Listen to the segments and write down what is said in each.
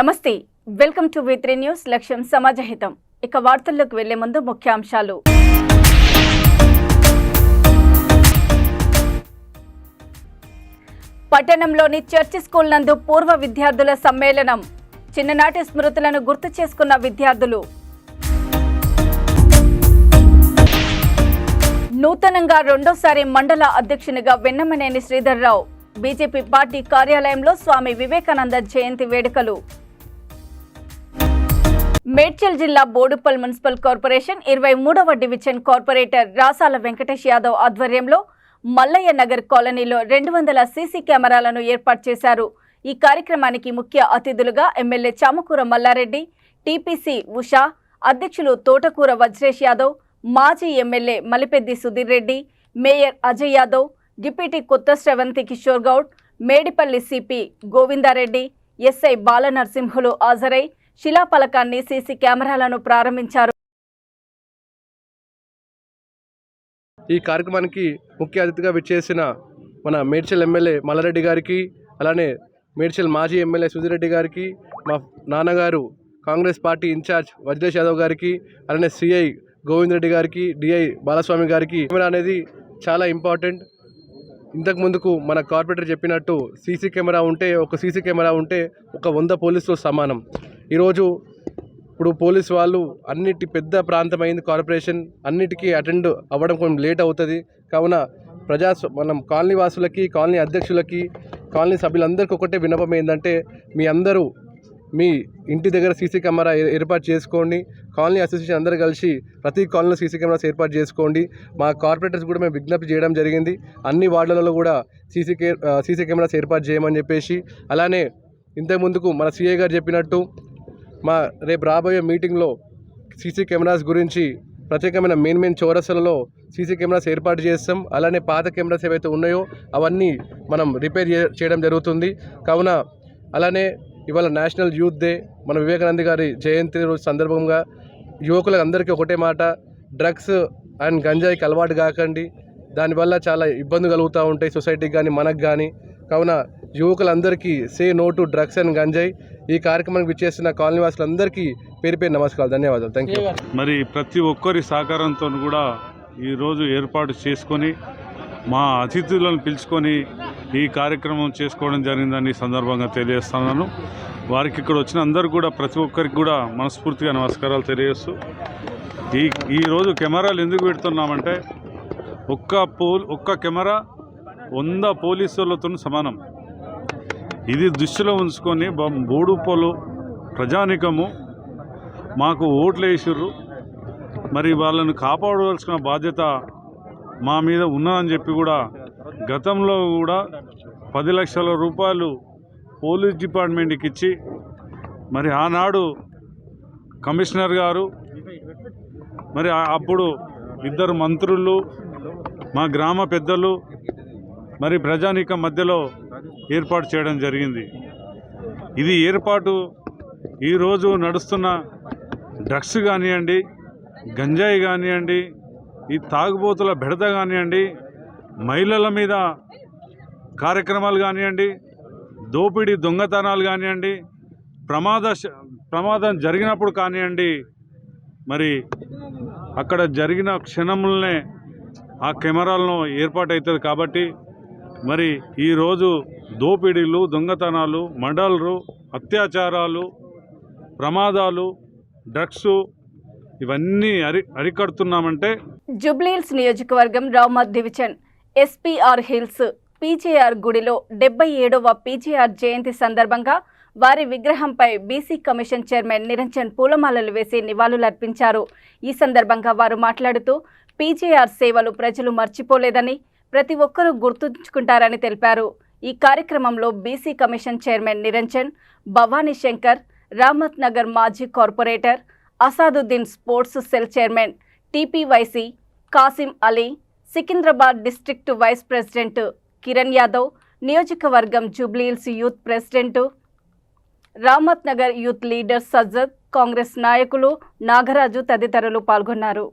నమస్తే welcome to వి3 news లక్ష్యం సమాజహితం ఇక వార్తల్లోకి వెళ్లే ముందు ముఖ్యాంశాలు పట్టణంలోని చర్చి స్కూల్ నందు పూర్వ విద్యార్థుల సమ్మేళనం చిన్ననాటి స్మృతులను గుర్తు చేసుకున్న విద్యార్థులు నూతనంగా రెండోసారి మండల అధ్యక్షునిగా వెన్నమనేని శ్రీధర్రావు బీజేపీ పార్టీ కార్యాలయంలో స్వామి వివేకానంద జయంతి వేడుకలు మేడ్చల్ జిల్లా బోడుపల్ మున్సిపల్ కార్పొరేషన్ 23వ డివిజన్ కార్పొరేటర్ రాసాల వెంకటేష్ యాదవ్ ఆధ్వర్యంలో మల్లయ్య నగర్ కాలనీలో 200 సీసీ కెమెరాలను ఏర్పాటు చేశారు. ఈ కార్యక్రమానికి ముఖ్య అతిథులుగా ఎమ్మెల్యే చామకూర మల్లారెడ్డి, టీపీసీ ఉషా, అధ్యక్షులు తోటకూర వజ్రేష్ యాదవ్, మాజీ MLA Malipeddi Sudheer Reddy, mayor Ajay Yadav, deputy కొత్త శ్రవంతి కిషోర్ గౌడ్, మేడిపల్లి సిపి గోవిందారెడ్డి, ఎస్ఐ బాలనరసింహులు హాజరై శిలాఫలకాన్ని సీసీ కెమెరాలను ప్రారంభించారు. ఈ కార్యక్రమానికి ముఖ్య అతిథిగా విచ్చేసిన మన మేడ్చల్ ఎమ్మెల్యే మల్లారెడ్డి గారికి, అలానే మేడ్చల్ మాజీ ఎమ్మెల్యే సుధీర్ రెడ్డి గారికి, మా నాన్నగారు కాంగ్రెస్ పార్టీ ఇన్ఛార్జ్ వజ్రేష్ యాదవ్ గారికి, అలానే సిఐ గోవింద్ రెడ్డి గారికి, డిఐ బాలస్వామి గారికి కెమెరా అనేది చాలా ఇంపార్టెంట్. ఇంతకు ముందుకు మన కార్పొరేటర్ చెప్పినట్టు సీసీ కెమెరా ఉంటే ఒక 100 పోలీసులు సమానం. ఈరోజు ఇప్పుడు పోలీసు వాళ్ళు అన్నిటి పెద్ద ప్రాంతమైంది కార్పొరేషన్, అన్నిటికీ అటెండ్ అవ్వడం కొంచెం లేట్ అవుతుంది. కావున మనం కాలనీ వాసులకి, కాలనీ అధ్యక్షులకి, కాలనీ సభ్యులందరికీ ఒకటే విన్నపం ఏంటంటే, మీ అందరూ మీ ఇంటి దగ్గర సీసీ కెమెరా ఏర్పాటు చేసుకోండి. కాలనీ అసోసియేషన్ అందరూ కలిసి ప్రతి కాలనీలో సీసీ కెమెరాస్ ఏర్పాటు చేసుకోండి. మా కార్పొరేటర్స్ కూడా మేము విజ్ఞప్తి చేయడం జరిగింది, అన్ని వార్డులలో కూడా సీసీ కెమెరాస్ ఏర్పాటు చేయమని చెప్పేసి. అలానే ఇంతకుముందుకు మన సిఐ గారు చెప్పినట్టు రేపు రాబోయే మీటింగ్లో సీసీ కెమెరాస్ గురించి ప్రత్యేకమైన మెయిన్ చౌరస్తలలో సీసీ కెమెరాస్ ఏర్పాటు చేస్తాం. అలానే పాత కెమెరాస్ ఏవైతే ఉన్నాయో అవన్నీ మనం రిపేర్ చేయడం జరుగుతుంది. కావున అలానే ఇవాళ నేషనల్ యూత్ డే, మన వివేకానంద గారి జయంతి రోజు సందర్భంగా యువకులకు అందరికీ ఒకటే మాట, డ్రగ్స్ అండ్ గంజాయికి అలవాటు కాకండి. దానివల్ల చాలా ఇబ్బందులు కలుగుతూ ఉంటాయి సొసైటీకి కానీ మనకు కానీ. కావున యువకులందరికీ say no to drugs and గంజాయి. ఈ కార్యక్రమానికి విచ్చేసిన కాలనీ వాసులందరికీ పేరు పేరు నమస్కారాలు, ధన్యవాదాలు. Thank you. మరి ప్రతి ఒక్కరి సహకారంతో కూడా ఈరోజు ఏర్పాటు చేసుకొని మా అతిథులను పిలుచుకొని ఈ కార్యక్రమం చేసుకోవడం జరిగిందని సందర్భంగా తెలియజేస్తున్నాను. వారికి ఇక్కడ వచ్చిన అందరూ కూడా ప్రతి ఒక్కరికి కూడా మనస్ఫూర్తిగా నమస్కారాలు తెలియజేస్తూ, ఈరోజు కెమెరాలు ఎందుకు పెడుతున్నామంటే, ఒక్క కెమెరా 100 పోలీసులతో సమానం. ఇది దృష్టిలో ఉంచుకొని బోడుపల్లి ప్రజానికము మాకు ఓట్లు వేసిర్రు, మరి వాళ్ళను కాపాడవలసిన బాధ్యత మా మీద ఉన్నదని చెప్పి కూడా గతంలో కూడా 10 లక్షల రూపాయలు పోలీస్ డిపార్ట్మెంట్కి ఇచ్చి, మరి ఆనాడు కమిషనర్ గారు, మరి అప్పుడు 2 మంత్రులు, మా గ్రామ పెద్దలు, మరి ప్రజానీకం మధ్యలో ఏర్పాటు చేయడం జరిగింది. ఇది ఏర్పాటు ఈరోజు నడుస్తున్న డ్రగ్స్ కానివ్వండి, గంజాయి కానివ్వండి, ఈ తాగుబోతుల బెడద కానివ్వండి, మహిళల మీద కార్యక్రమాలు కానివ్వండి, దోపిడీ దొంగతనాలు కానివ్వండి, ప్రమాదం జరిగినప్పుడు కానివ్వండి, మరి అక్కడ జరిగిన క్షణములనే ఆ కెమెరాలను ఏర్పాటవుతుంది. కాబట్టి మరి ఈరోజు దోపిడీలు, దొంగతనాలు, మర్డర్లు, అత్యాచారాలు, ప్రమాదాలు, డ్రగ్స్ ఇవన్నీ అరికడుతున్నామంటే. జుబ్లీహిల్స్ నియోజకవర్గం రామత్ డివిజన్ ఎస్పీఆర్ హిల్స్ పీజేఆర్ గుడిలో 77వ పీజేఆర్ జయంతి సందర్భంగా వారి విగ్రహంపై బీసీ కమిషన్ చైర్మన్ నిరంజన్ పూలమాలలు వేసి నివాళులర్పించారు. ఈ సందర్భంగా వారు మాట్లాడుతూ, పీజేఆర్ సేవలు ప్రజలు మర్చిపోలేదని, ప్రతి ఒక్కరూ గుర్తుంచుకుంటారని తెలిపారు. ఈ కార్యక్రమంలో BC commission chairman Niranjan, Bhavani Shankar, Rahmath Nagar మాజీ corporator Asaduddin, sports cell chairman TPYC Kasim Ali, Secunderabad district vice president Kiran Yadav, నియోజకవర్గం Jubilee Hills youth president, Rahmath Nagar youth leader Sajjad, Congress నాయకులు నాగరాజు తదితరులు పాల్గొన్నారు.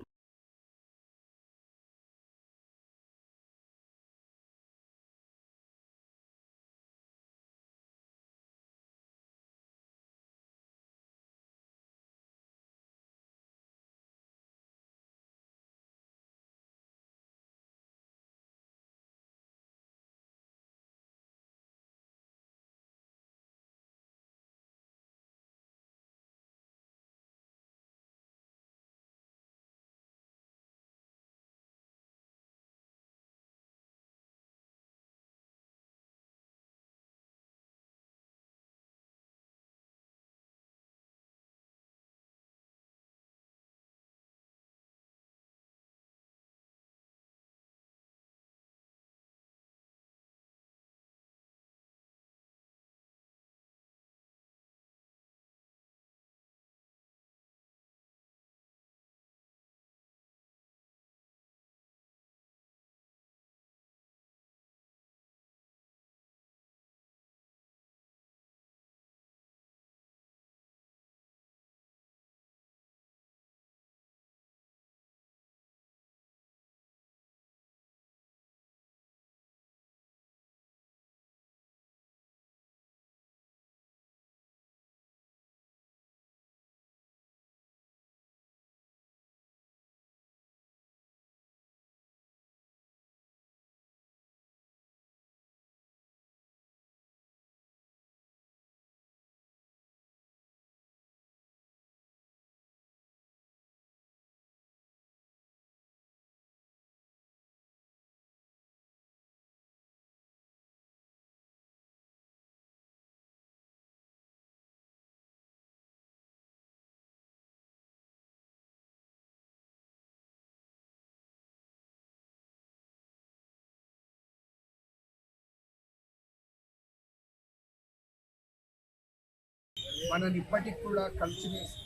మనని ఇప్పటికి కూడా కలిసిమెలిసి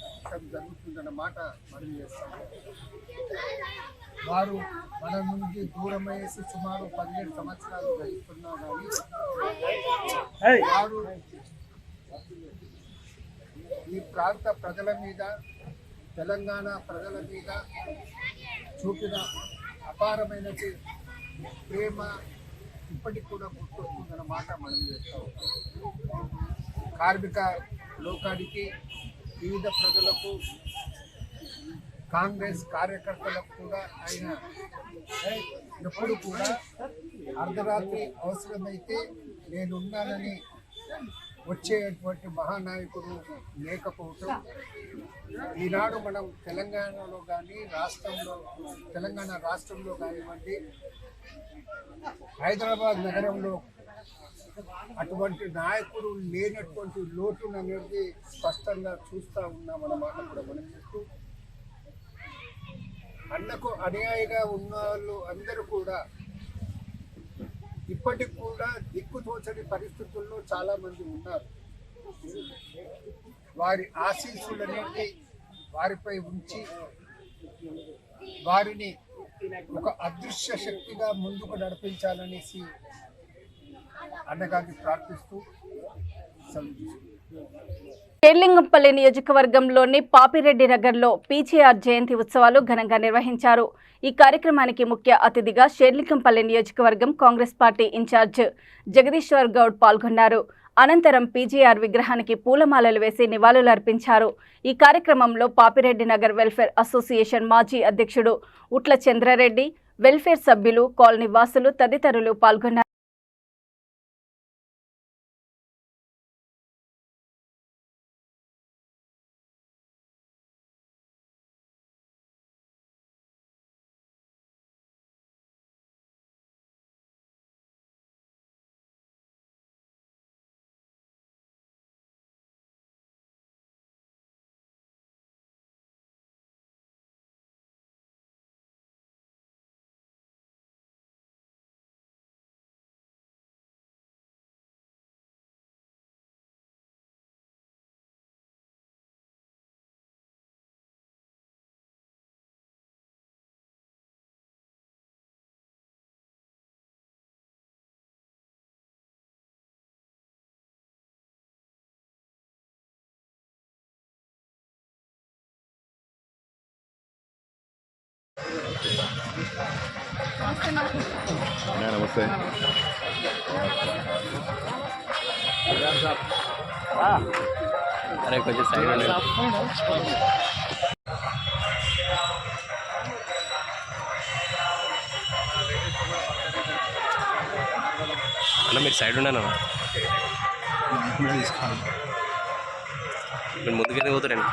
జరుగుతుందన్న మాట మనం చేస్తాం. వారు మన నుండి దూరమయ్యేసి సుమారు 17 సంవత్సరాలు గడుస్తున్నా కానీ వారు ఈ ప్రాంత ప్రజల మీద, తెలంగాణ ప్రజల మీద చూపిన అపారమైన ప్రేమ ఇప్పటికి కూడా గుర్తొస్తుందన్న మాట మనం చేస్తాం. కార్మిక లోకానికి, వివిధ ప్రజలకు, కాంగ్రెస్ కార్యకర్తలకు కూడా ఆయన ఎప్పుడు కూడా అర్ధరాత్రి అవసరమైతే నేనున్నానని వచ్చేటువంటి మహానాయకుడు లేకపోవటం ఈనాడు మనం తెలంగాణలో కానీ తెలంగాణ రాష్ట్రంలో కానివ్వండి, హైదరాబాద్ నగరంలో అటువంటి నాయకుడు లేనటువంటి లోటును అనేది స్పష్టంగా చూస్తూ ఉన్నామన్నమాట కూడా మనం చెప్తూ, అన్నకు అన్యాయంగా ఉన్న వాళ్ళు అందరూ కూడా ఇప్పటికి కూడా దిక్కుతోచని పరిస్థితుల్లో చాలామంది ఉన్నారు. వారి ఆశీస్సులనేవి వారిపై ఉంచి వారిని ఒక అదృశ్య శక్తిగా ముందుకు నడిపించాలనేసి అన్నగారిని ప్రార్థిస్తూ షేర్లింగంపల్లి నియోజకవర్గంలోని పాపిరెడ్డి నగర్లో పీజేఆర్ జయంతి ఉత్సవాలు ఘనంగా నిర్వహించారు. ఈ కార్యక్రమానికి ముఖ్య అతిథిగా షేర్లింగంపల్లి నియోజకవర్గం కాంగ్రెస్ పార్టీ ఇన్ఛార్జ్ జగదీశ్వర్ గౌడ్ పాల్గొన్నారు. అనంతరం పీజేఆర్ విగ్రహానికి పూలమాలలు వేసి నివాళులర్పించారు. ఈ కార్యక్రమంలో పాపిరెడ్డి నగర్ వెల్ఫేర్ అసోసియేషన్ మాజీ అధ్యక్షుడు ఉట్ల చంద్రారెడ్డి, వెల్ఫేర్ సభ్యులు, కాలనీ వాసులు తదితరులు పాల్గొన్నారు. నమస్తే. అరే కొంచెం సైడ్ అన్న మీరు సైడ్ ఉన్నాను. మీరు ముందుకైతే పోతారండి.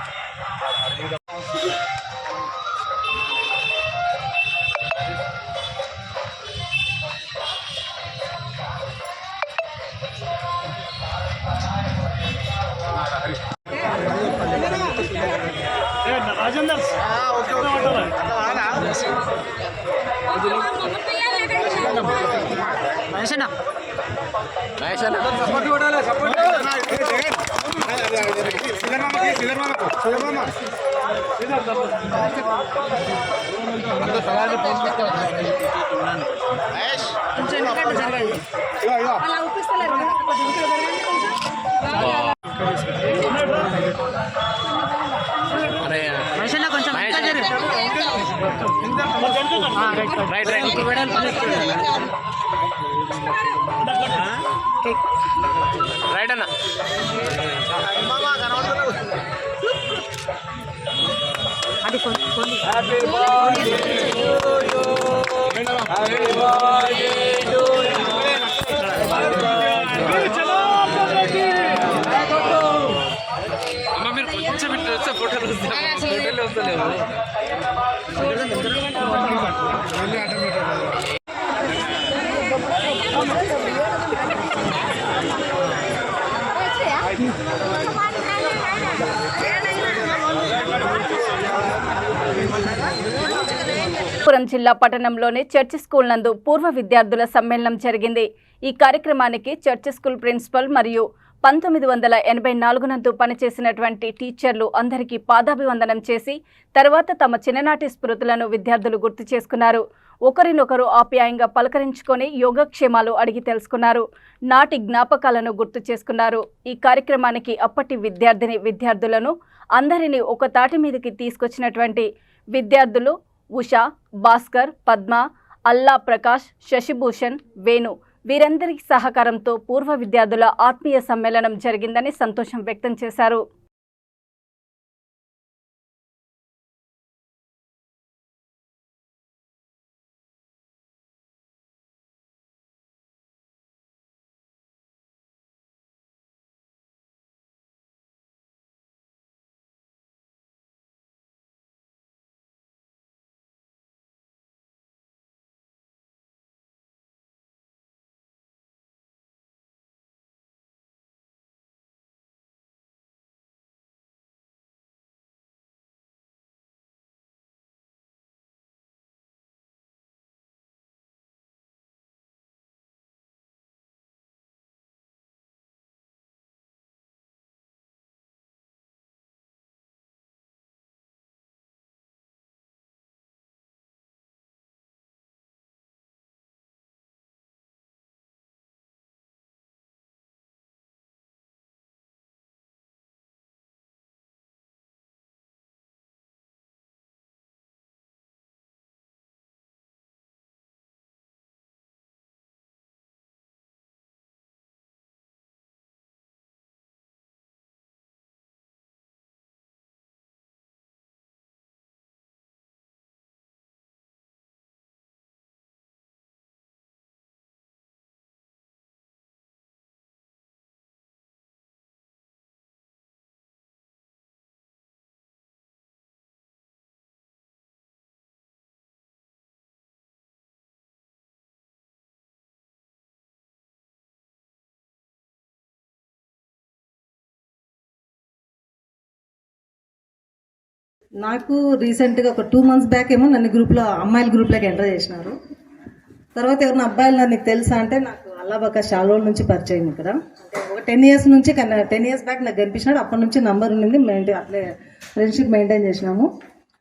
రైట్ అన్న. మీరు కొంచెం ఇట్లా ఫోటోలు వస్తలేవు. పురం జిల్లా పట్టణంలోని చర్చి స్కూల్ నందు పూర్వ విద్యార్థుల సమ్మేళనం జరిగింది. ఈ కార్యక్రమానికి చర్చి స్కూల్ ప్రిన్సిపల్ మరియు 1984 నందు పనిచేసినటువంటి టీచర్లు అందరికీ పాదాభివందనం చేసి తర్వాత తమ చిన్ననాటి స్మృతులను విద్యార్థులు గుర్తు చేసుకున్నారు. ఒకరినొకరు ఆప్యాయంగా పలకరించుకొని యోగక్షేమాలు అడిగి తెలుసుకున్నారు. నాటి జ్ఞాపకాలను గుర్తు చేసుకున్నారు. ఈ కార్యక్రమానికి అప్పటి విద్యార్థులను అందరినీ ఒక తాటి మీదకి తీసుకొచ్చినటువంటి విద్యార్థులు ఉషా, భాస్కర్, పద్మ, అల్లా ప్రకాష్, శశిభూషణ్, వేణు వీరందరి సహకారంతో పూర్వ విద్యార్థుల ఆత్మీయ సమ్మేళనం జరిగిందని సంతోషం వ్యక్తం చేశారు. నాకు రీసెంట్గా ఒక 2 months బ్యాక్ ఏమో నన్ను అమ్మాయిల గ్రూప్లోకి ఎంటర్ చేసినారు. తర్వాత ఎవరైనా అబ్బాయిలు నీకు తెలుసా అంటే నాకు అల్లాబక్క షాలోల నుంచి పరిచయం ఇక్కడ. ఒక 10 years నుంచి 10 years బ్యాక్ నాకు కనిపించినాడు. అప్పటి నుంచి నంబర్ ఉండింది, అట్లే ఫ్రెండ్షిప్ మెయింటైన్ చేసినాము.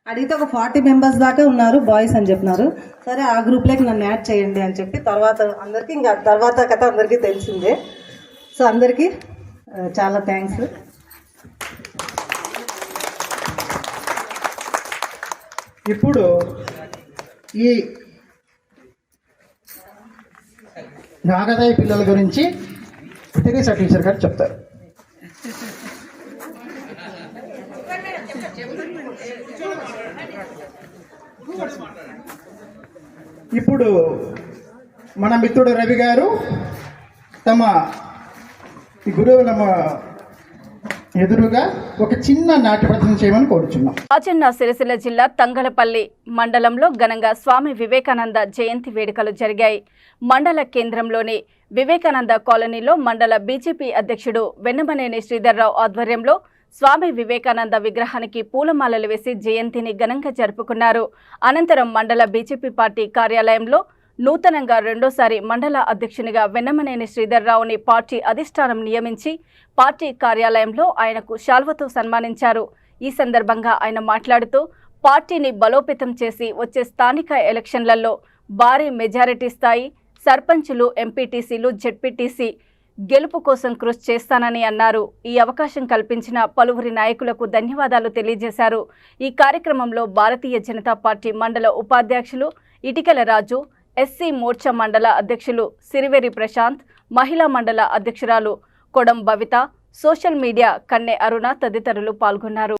అడిగితే ఒక 40 members దాకా ఉన్నారు బాయ్స్ అని చెప్పినారు. సరే ఆ గ్రూప్లోకి నన్ను యాడ్ చేయండి అని చెప్పి తర్వాత కథ అందరికీ తెలిసిందే. సో అందరికీ చాలా థ్యాంక్స్. ఇప్పుడు ఈ నాగదాయ పిల్లల గురించి తెరీసా టీచర్ గారు చెప్తారు. ఇప్పుడు మన మిత్రుడు రవి గారు తమ గురువుల ఎదురుగా ఒక చిన్న నాట్య ప్రదర్శన చేయమని కోరుచున్నాం. రాజన్న సిరిసిల్ల జిల్లా తంగలపల్లి మండలంలో ఘనంగా స్వామి వివేకానంద జయంతి వేడుకలు జరిగాయి. మండల కేంద్రంలోని వివేకానంద కాలనీలో మండల బీజేపీ అధ్యక్షుడు వెన్నమనేని శ్రీధర్రావు ఆధ్వర్యంలో స్వామి వివేకానంద విగ్రహానికి పూలమాలలు వేసి జయంతిని ఘనంగా జరుపుకున్నారు. అనంతరం మండల బీజేపీ పార్టీ కార్యాలయంలో నూతనంగా రెండోసారి మండల అధ్యక్షునిగా వెన్నమనేని శ్రీధర్రావుని పార్టీ అధిష్టానం నియమించి పార్టీ కార్యాలయంలో ఆయనకు శాల్వతో సన్మానించారు. ఈ సందర్భంగా ఆయన మాట్లాడుతూ పార్టీని బలోపేతం చేసి వచ్చే స్థానిక ఎలక్షన్లలో భారీ మెజారిటీ స్థాయి సర్పంచులు, ఎంపీటీసీలు, జెడ్పీటీసీ గెలుపు కోసం కృషి చేస్తానని అన్నారు. ఈ అవకాశం కల్పించిన పలువురి నాయకులకు ధన్యవాదాలు తెలియజేశారు. ఈ కార్యక్రమంలో భారతీయ జనతా పార్టీ మండల ఉపాధ్యక్షులు ఇటికల రాజు, ఎస్సీ మోర్చా మండల అధ్యక్షులు సిరివేరి ప్రశాంత్, మహిళా మండల అధ్యక్షురాలు కొడం భవిత, సోషల్ మీడియా కన్నె అరుణ తదితరులు పాల్గొన్నారు.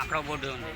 అక్కడ బోర్డు ఉంది.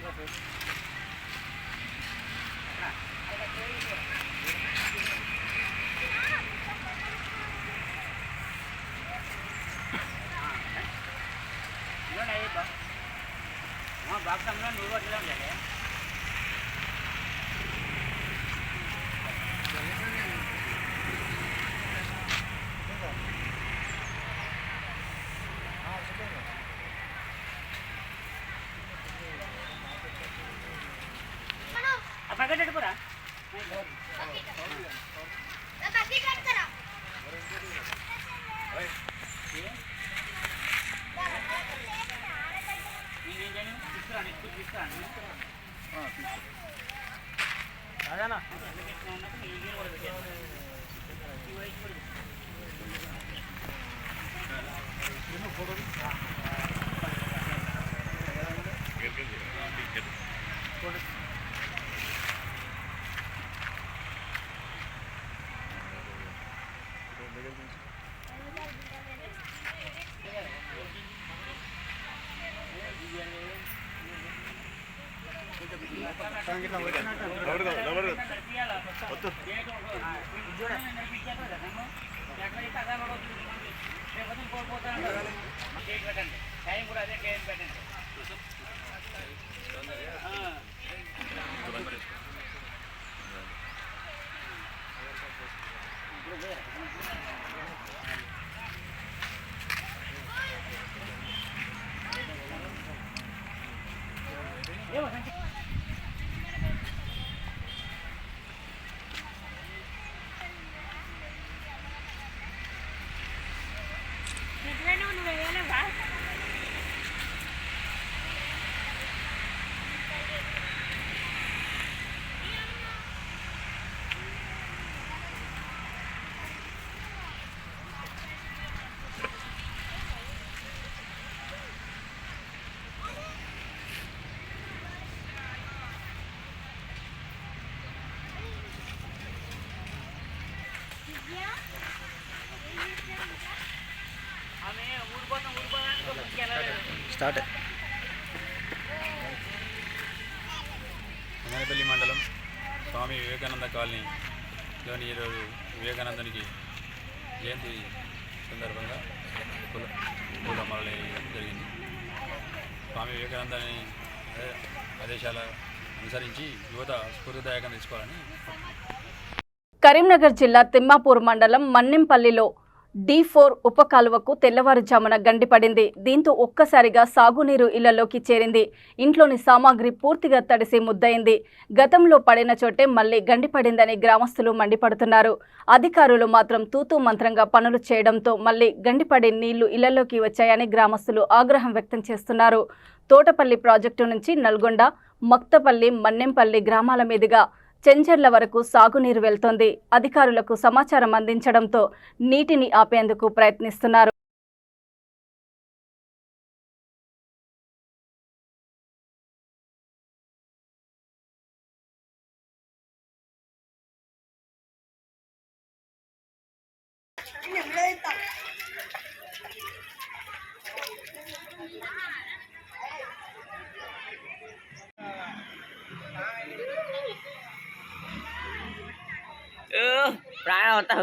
స్టార్ట్. హింగనపల్లి మండలం స్వామి వివేకానంద కాలనీలోని ఈరోజు వివేకానందునికి జయంతి సందర్భంగా పూలమాలలు వేయడం జరిగింది. స్వామి వివేకానందని ఆదేశాల అనుసరించి యువత స్ఫూర్తిదాయకంగా తీసుకోవాలని. కరీంనగర్ జిల్లా తిమ్మాపూర్ మండలం మన్నెంపల్లిలో D4 ఉప కాలువకు తెల్లవారుజామున గండిపడింది. దీంతో ఒక్కసారిగా సాగునీరు ఇళ్లలోకి చేరింది. ఇంట్లోని సామాగ్రి పూర్తిగా తడిసి ముద్దయింది. గతంలో పడిన చోటే మళ్లీ గండిపడిందని గ్రామస్తులు మండిపడుతున్నారు. అధికారులు మాత్రం తూతూ మంత్రంగా పనులు చేయడంతో మళ్లీ గండిపడి నీళ్లు ఇళ్లలోకి వచ్చాయని గ్రామస్తులు ఆగ్రహం వ్యక్తం చేస్తున్నారు. తోటపల్లి ప్రాజెక్టు నుంచి నల్గొండ, మక్తపల్లి, మన్నెంపల్లి గ్రామాల మీదుగా చెంచర్ల వరకు సాగునీరు వెళ్తోంది. అధికారులకు సమాచారం అందించడంతో నీటిని ఆపేందుకు ప్రయత్నిస్తున్నారు. ప్రాణం అంతా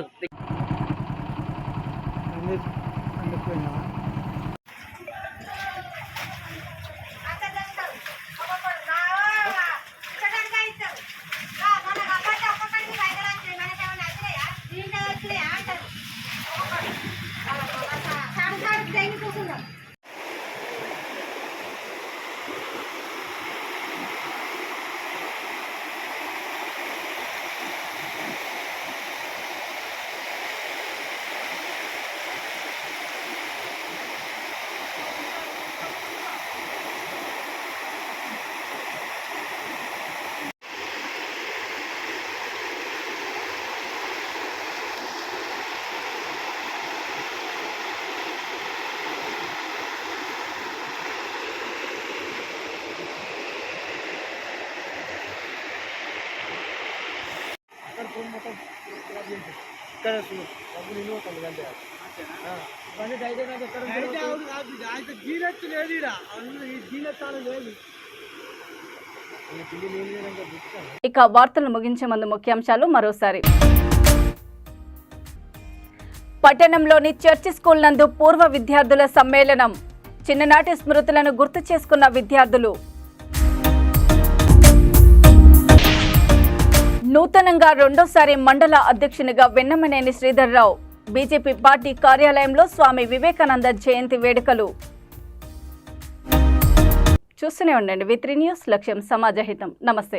ఇక్కడ ఇక వార్తలు ముగించే ముందు ముఖ్యాంశాలు మరోసారి. పట్టణంలోని చర్చి స్కూల్ నందు పూర్వ విద్యార్థుల సమ్మేళనం. చిన్ననాటి స్మృతులను గుర్తు చేసుకున్న విద్యార్థులు. నూతనంగా రెండోసారి మండల అధ్యక్షునిగా వెన్నమనేని శ్రీధర్రావు. బీజేపీ పార్టీ కార్యాలయంలో స్వామి వివేకానంద జయంతి వేడుకలు. చూస్తూనే ఉండండి V3 న్యూస్, లక్ష్యం సమాజహితం. నమస్తే.